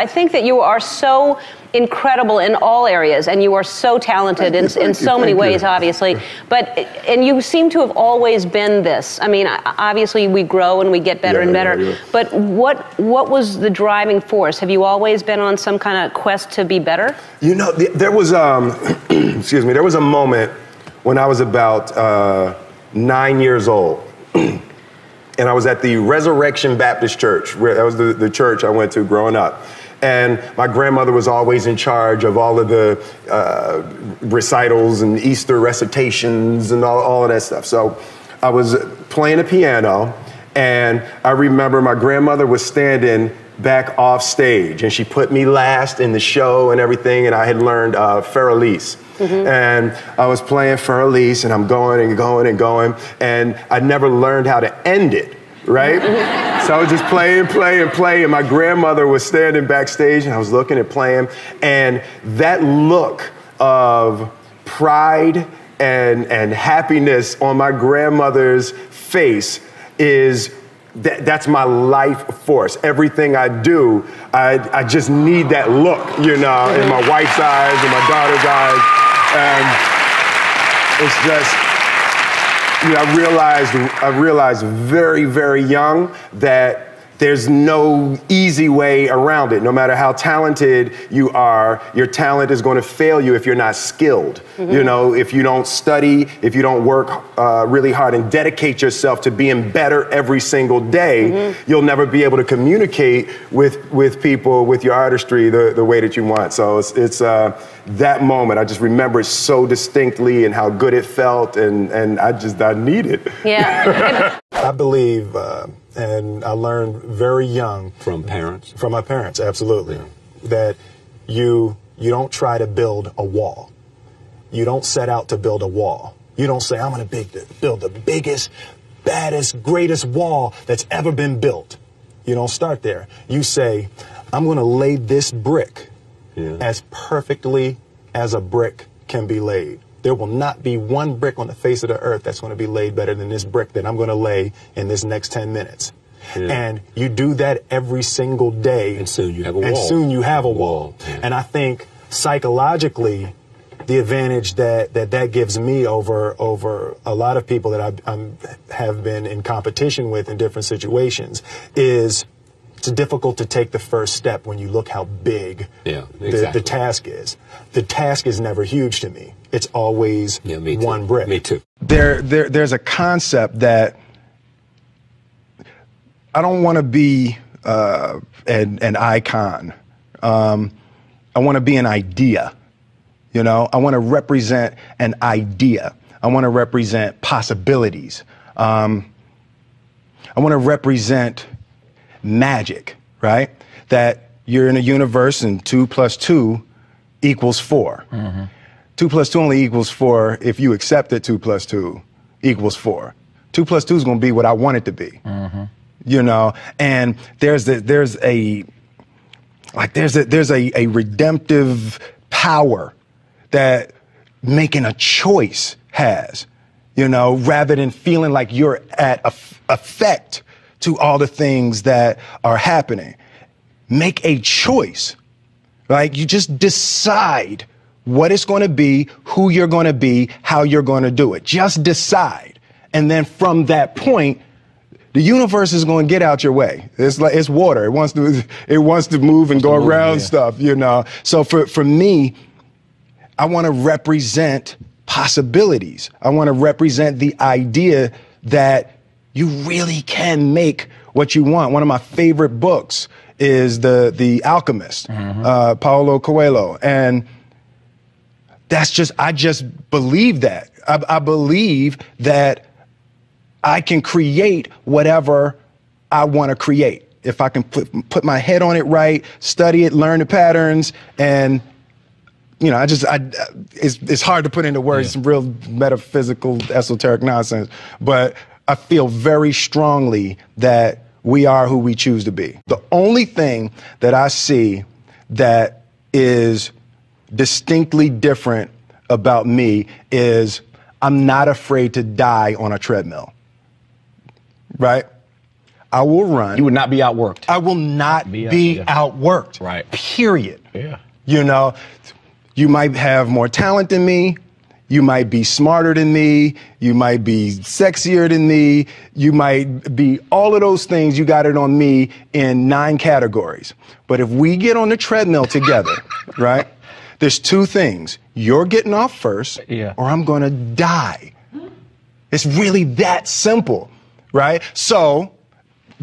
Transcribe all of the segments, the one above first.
I think that you are so incredible in all areas, and you are so talented in so many ways, obviously. And you seem to have always been this. I mean, obviously we grow and we get better and better. Yeah. But what was the driving force? Have you always been on some kind of quest to be better? You know, there was excuse me. There was a moment when I was about 9 years old. And I was at the Resurrection Baptist Church. That was the church I went to growing up. And my grandmother was always in charge of all of the recitals and Easter recitations and all of that stuff. So I was playing the piano, and I remember my grandmother was standing back off stage, and she put me last in the show and everything, and I had learned Fer-Elise. Mm-hmm. And I was playing Fer-Elise, and I'm going and going and going, and I never learned how to end it, right? So I was just playing, and my grandmother was standing backstage, and I was looking and playing, and that look of pride and happiness on my grandmother's face that's my life force. Everything I do, I just need that look, you know, in my wife's eyes and my daughter's eyes. And it's just, you know, I realized very, very young that there's no easy way around it. No matter how talented you are, your talent is going to fail you if you're not skilled. Mm-hmm. You know, if you don't study, if you don't work really hard and dedicate yourself to being better every single day, mm-hmm. you'll never be able to communicate with people, with your artistry, the way that you want. So it's that moment. I just remember it so distinctly and how good it felt, and I need it. Yeah. I believe, and I learned very young. From parents? From my parents, absolutely. Yeah. That you don't try to build a wall. You don't set out to build a wall. You don't say, I'm going to build the biggest, baddest, greatest wall that's ever been built. You don't start there. You say, I'm going to lay this brick as perfectly as a brick can be laid. There will not be one brick on the face of the earth that's going to be laid better than this brick that I'm going to lay in this next 10 minutes. Yeah. And you do that every single day. And soon you have a wall. And soon you have a wall. Yeah. And I think psychologically, the advantage that gives me over a lot of people that I have been in competition with in different situations is it's difficult to take the first step when you look how big the task is. The task is never huge to me. It's always one brick. Me too. There's a concept that I don't want to be an icon. I want to be an idea. You know, I want to represent an idea. I want to represent possibilities. I want to represent magic, right? That you're in a universe and 2 + 2 = 4. Mm-hmm. 2 + 2 only equals 4 if you accept that 2 + 2 = 4. 2 + 2 is going to be what I want it to be. Mm-hmm. You know, and there's a redemptive power that making a choice has, you know, rather than feeling like you're at effect to all the things that are happening. Make a choice, right? You just decide what it's going to be, who you're going to be, how you're going to do it. Just decide. And then from that point, the universe is going to get out your way. It's water. It wants to move and go around stuff, you know. So for me, I want to represent possibilities. I want to represent the idea that you really can make what you want. One of my favorite books is The Alchemist, mm-hmm. Paulo Coelho. And I just believe that. I believe that I can create whatever I want to create. If I can put my head on it right, study it, learn the patterns, and you know, it's hard to put into words, some real metaphysical, esoteric nonsense, but I feel very strongly that we are who we choose to be. The only thing that I see that is distinctly different about me is I'm not afraid to die on a treadmill, right? I will run. You would not be outworked. I will not be outworked. Right. Period. Yeah. You know, you might have more talent than me. You might be smarter than me. You might be sexier than me. You might be all of those things. You got it on me in 9 categories. But if we get on the treadmill together, right, there's 2 things. You're getting off first, or I'm going to die. It's really that simple, right? So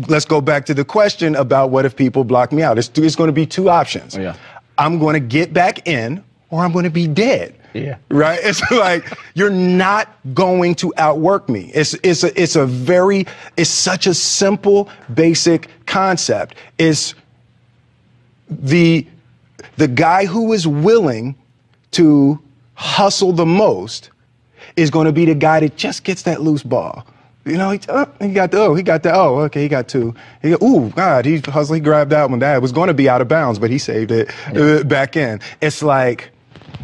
let's go back to the question about what if people block me out. It's going to be 2 options. Oh, yeah. I'm going to get back in, or I'm going to be dead. Yeah. Right? It's like, you're not going to outwork me. It's such a simple, basic concept. It's the guy who is willing to hustle the most is going to be the guy that just gets that loose ball. You know, he got 2. Ooh, God, he grabbed that one. That was going to be out of bounds, but he saved it back in. It's like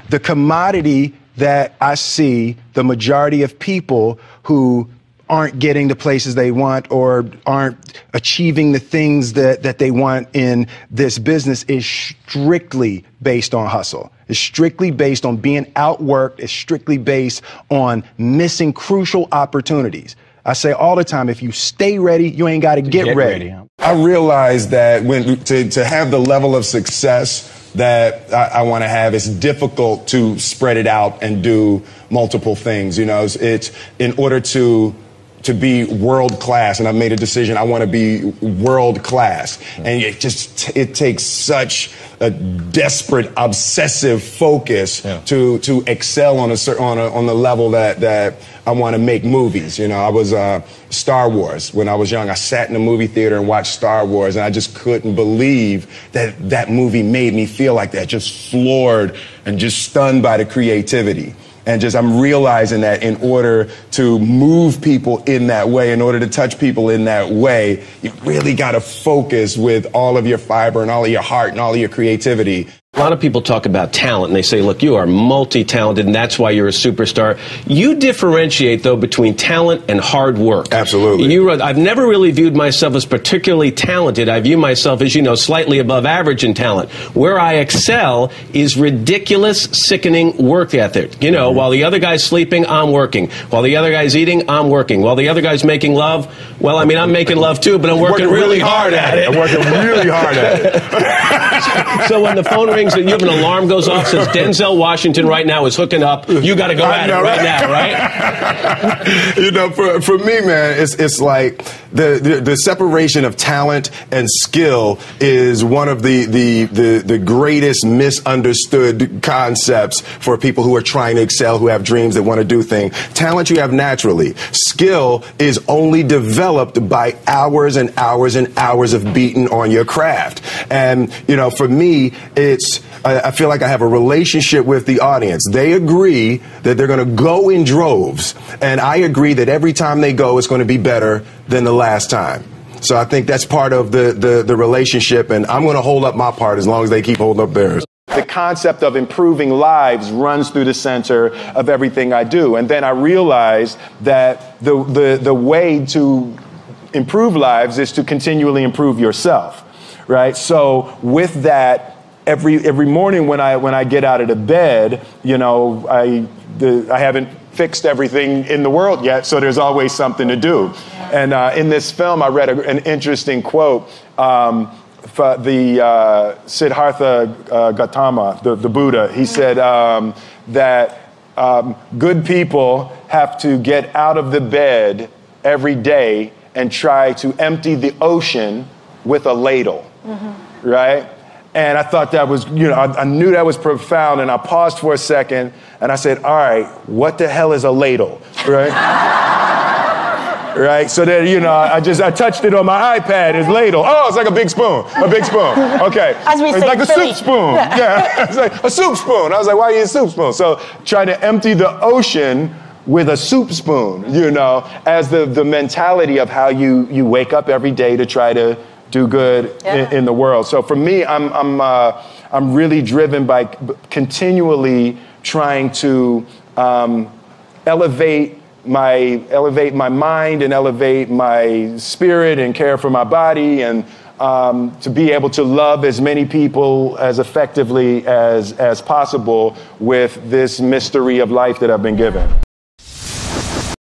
the commodity that I see the majority of people who aren't getting the places they want or aren't achieving the things that they want in this business is strictly based on hustle. It's strictly based on being outworked. It's strictly based on missing crucial opportunities. I say all the time, if you stay ready, you ain't got to get ready. I realized that to have the level of success that I want to have, it's difficult to spread it out and do multiple things. You know, it's in order to be world class, and I've made a decision, I want to be world class. And it takes such a desperate, obsessive focus to excel on the level that I want to make movies. You know, I was Star Wars when I was young. I sat in a movie theater and watched Star Wars, and I just couldn't believe that movie made me feel like that, just floored and just stunned by the creativity. And I'm realizing that in order to move people in that way, in order to touch people in that way, you really got to focus with all of your fiber and all of your heart and all of your creativity. A lot of people talk about talent, and they say, look, you are multi-talented, and that's why you're a superstar. You differentiate, though, between talent and hard work. Absolutely. I've never really viewed myself as particularly talented. I view myself as, slightly above average in talent. Where I excel is ridiculous, sickening work ethic. While the other guy's sleeping, I'm working. While the other guy's eating, I'm working. While the other guy's making love, well, I'm making love, too, but I'm working really hard at it. I'm working really hard at it. So when the phone rings and you have an alarm goes off, says Denzel Washington right now is hooking up, you got to go at it right now, right? For me, man, it's like the separation of talent and skill is one of the greatest misunderstood concepts for people who are trying to excel, who have dreams that want to do things. Talent you have naturally. Skill is only developed by hours and hours and hours of beating on your craft. And, for me, I feel like I have a relationship with the audience. They agree that they're going to go in droves, and I agree that every time they go, it's going to be better than the last time. So I think that's part of the relationship, and I'm going to hold up my part as long as they keep holding up theirs. The concept of improving lives runs through the center of everything I do. And then I realized that the way to improve lives is to continually improve yourself, right? So with that, every morning when I get out of the bed, I haven't fixed everything in the world yet, so there's always something to do. And in this film, I read an interesting quote for the Siddhartha Gautama, the Buddha. He said that good people have to get out of the bed every day and try to empty the ocean with a ladle, right? And I thought that was, I knew that was profound, and I paused for a second, and I said, all right, what the hell is a ladle, right? Right, so then, I touched it on my iPad, it's ladle. Oh, it's like a big spoon, okay. As we say, it's like a soup spoon, yeah, it's like a soup spoon. I was like, why do you use a soup spoon? So trying to empty the ocean with a soup spoon, as the mentality of how you wake up every day to try to do good in the world. So for me, I'm really driven by continually trying to elevate elevate my mind and elevate my spirit and care for my body, and to be able to love as many people as effectively as possible with this mystery of life that I've been given.